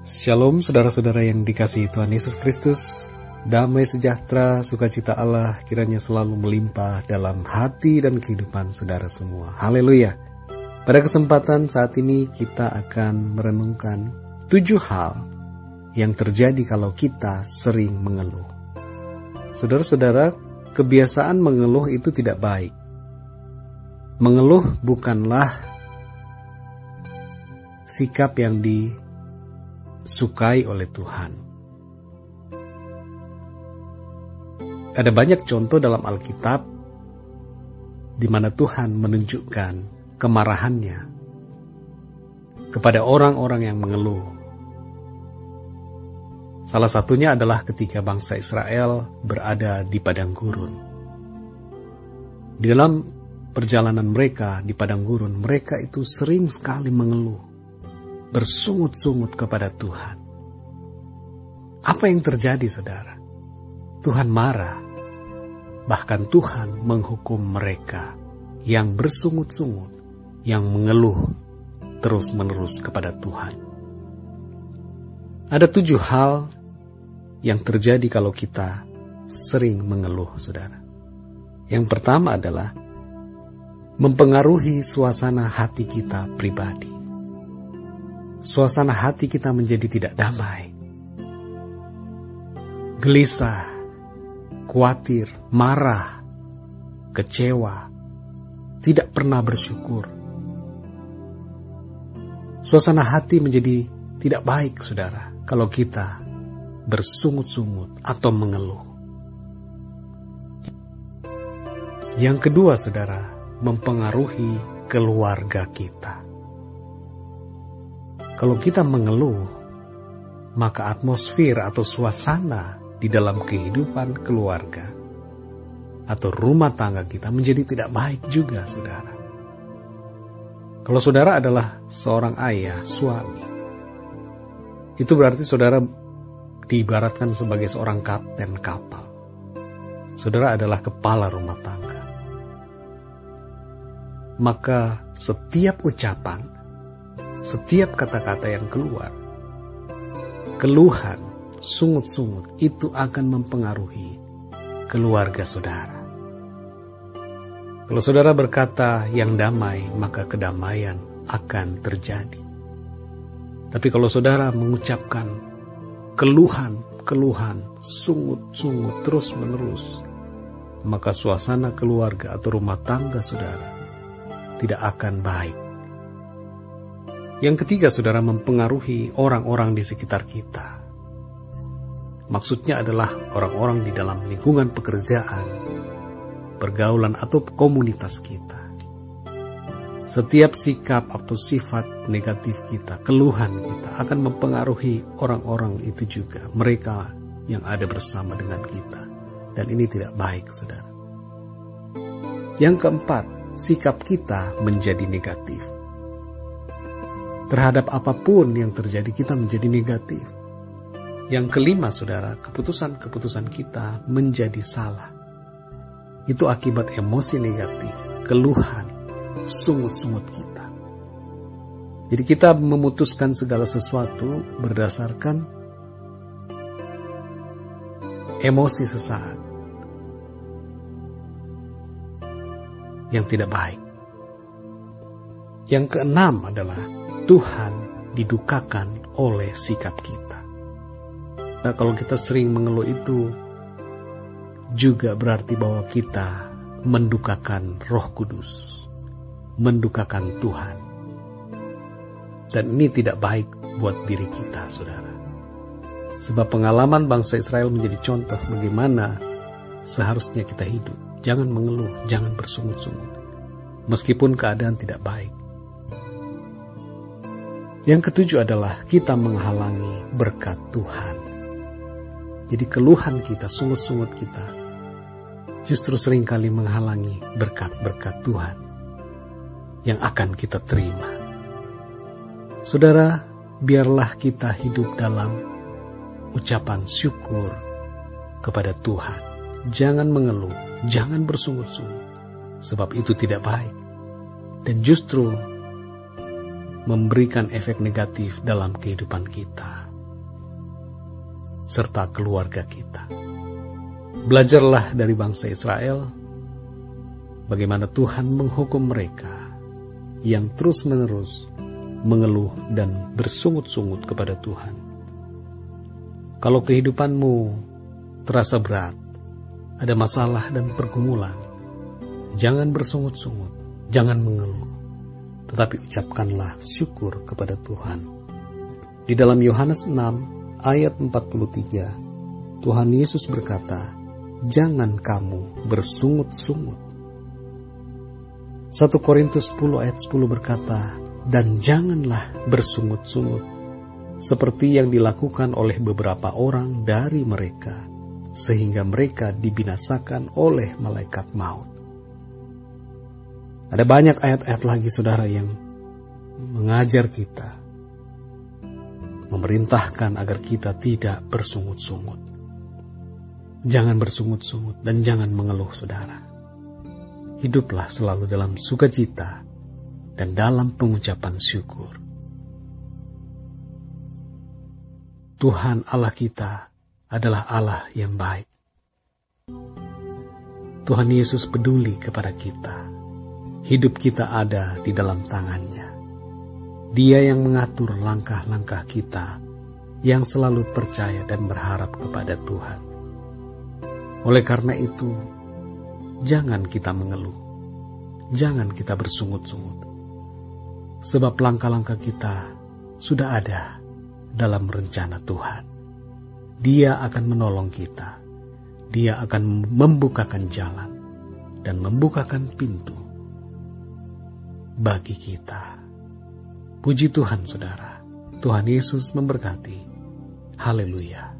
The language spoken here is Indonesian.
Shalom saudara-saudara yang dikasihi Tuhan Yesus Kristus. Damai sejahtera, sukacita Allah kiranya selalu melimpah dalam hati dan kehidupan saudara semua. Haleluya. Pada kesempatan saat ini kita akan merenungkan 7 hal yang terjadi kalau kita sering mengeluh. Saudara-saudara, kebiasaan mengeluh itu tidak baik. Mengeluh bukanlah sikap yang disukai oleh Tuhan. Ada banyak contoh dalam Alkitab di mana Tuhan menunjukkan kemarahannya kepada orang-orang yang mengeluh. Salah satunya adalah ketika bangsa Israel berada di padang gurun. Di dalam perjalanan mereka di padang gurun, mereka itu sering sekali mengeluh, bersungut-sungut kepada Tuhan. Apa yang terjadi, saudara? Tuhan marah. Bahkan Tuhan menghukum mereka yang bersungut-sungut, yang mengeluh terus-menerus kepada Tuhan. Ada 7 hal yang terjadi kalau kita sering mengeluh, saudara. Yang pertama adalah mempengaruhi suasana hati kita pribadi. Suasana hati kita menjadi tidak damai, gelisah, khawatir, marah, kecewa, tidak pernah bersyukur. Suasana hati menjadi tidak baik, saudara, kalau kita bersungut-sungut atau mengeluh. Yang kedua, saudara, mempengaruhi keluarga kita. Kalau kita mengeluh, maka atmosfer atau suasana di dalam kehidupan keluarga atau rumah tangga kita menjadi tidak baik juga, saudara. Kalau saudara adalah seorang ayah, suami, itu berarti saudara diibaratkan sebagai seorang kapten kapal. Saudara adalah kepala rumah tangga. Maka setiap ucapan, setiap kata-kata yang keluar, keluhan, sungut-sungut, itu akan mempengaruhi keluarga saudara. Kalau saudara berkata yang damai, maka kedamaian akan terjadi. Tapi kalau saudara mengucapkan keluhan, sungut-sungut terus-menerus, maka suasana keluarga atau rumah tangga saudara tidak akan baik. Yang ketiga, saudara, mempengaruhi orang-orang di sekitar kita. Maksudnya adalah orang-orang di dalam lingkungan pekerjaan, pergaulan atau komunitas kita. Setiap sikap atau sifat negatif kita, keluhan kita akan mempengaruhi orang-orang itu juga, mereka yang ada bersama dengan kita. Dan ini tidak baik, saudara. Yang keempat, sikap kita menjadi negatif. Terhadap apapun yang terjadi, kita menjadi negatif. Yang kelima, saudara, keputusan-keputusan kita menjadi salah. Itu akibat emosi negatif, keluhan, sungut-sungut kita. Jadi kita memutuskan segala sesuatu berdasarkan emosi sesaat yang tidak baik. Yang keenam adalah Tuhan didukakan oleh sikap kita. Nah, kalau kita sering mengeluh itu juga berarti bahwa kita mendukakan Roh Kudus, mendukakan Tuhan. Dan ini tidak baik buat diri kita, saudara. Sebab pengalaman bangsa Israel menjadi contoh bagaimana seharusnya kita hidup. Jangan mengeluh, jangan bersungut-sungut, meskipun keadaan tidak baik. Yang ketujuh adalah kita menghalangi berkat Tuhan. Jadi keluhan kita, sungut-sungut kita justru seringkali menghalangi berkat-berkat Tuhan yang akan kita terima. Saudara, biarlah kita hidup dalam ucapan syukur kepada Tuhan. Jangan mengeluh, jangan bersungut-sungut, sebab itu tidak baik dan justru memberikan efek negatif dalam kehidupan kita. serta keluarga kita. Belajarlah dari bangsa Israel bagaimana Tuhan menghukum mereka yang terus-menerus mengeluh dan bersungut-sungut kepada Tuhan. Kalau kehidupanmu terasa berat, ada masalah dan pergumulan, jangan bersungut-sungut, jangan mengeluh, tetapi ucapkanlah syukur kepada Tuhan. Di dalam Yohanes 6 ayat 43, Tuhan Yesus berkata, jangan kamu bersungut-sungut. 1 Korintus 10 ayat 10 berkata, dan janganlah bersungut-sungut, seperti yang dilakukan oleh beberapa orang dari mereka, sehingga mereka dibinasakan oleh malaikat maut. Ada banyak ayat-ayat lagi, saudara, yang mengajar kita, memerintahkan agar kita tidak bersungut-sungut. Jangan bersungut-sungut dan jangan mengeluh, saudara. Hiduplah selalu dalam sukacita dan dalam pengucapan syukur. Tuhan Allah kita adalah Allah yang baik. Tuhan Yesus peduli kepada kita. Hidup kita ada di dalam tangan-Nya. Dia yang mengatur langkah-langkah kita, yang selalu percaya dan berharap kepada Tuhan. Oleh karena itu, jangan kita mengeluh, jangan kita bersungut-sungut, sebab langkah-langkah kita sudah ada dalam rencana Tuhan. Dia akan menolong kita, Dia akan membukakan jalan dan membukakan pintu bagi kita. Puji Tuhan, saudara. Tuhan Yesus memberkati. Haleluya.